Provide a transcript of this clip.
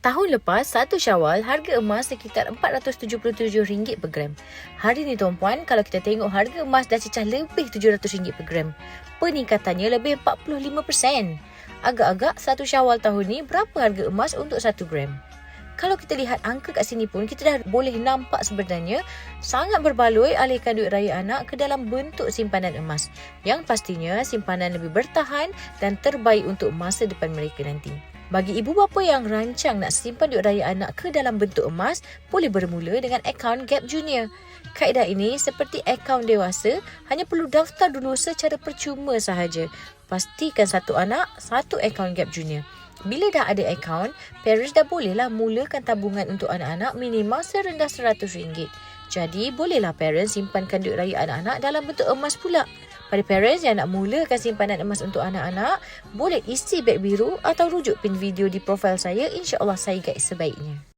Tahun lepas, 1 Syawal, harga emas sekitar RM477 per gram. Hari ni tuan-puan, kalau kita tengok harga emas dah cecah lebih RM700 per gram. Peningkatannya lebih 45%. Agak-agak 1 Syawal tahun ni, berapa harga emas untuk 1 gram? Kalau kita lihat angka kat sini pun, kita dah boleh nampak sebenarnya sangat berbaloi alihkan duit raya anak ke dalam bentuk simpanan emas. Yang pastinya simpanan lebih bertahan dan terbaik untuk masa depan mereka nanti. Bagi ibu bapa yang rancang nak simpan duit raya anak ke dalam bentuk emas, boleh bermula dengan akaun Gap Junior. Kaedah ini seperti akaun dewasa, hanya perlu daftar dulu secara percuma sahaja. Pastikan satu anak, satu akaun Gap Junior. Bila dah ada akaun, parents dah bolehlah mulakan tabungan untuk anak-anak minimal serendah RM100. Jadi, bolehlah parents simpankan duit raya anak-anak dalam bentuk emas pula. Pada parents yang nak mulakan simpanan emas untuk anak-anak, boleh isi beg biru atau rujuk pin video di profil saya. InsyaAllah saya guide sebaiknya.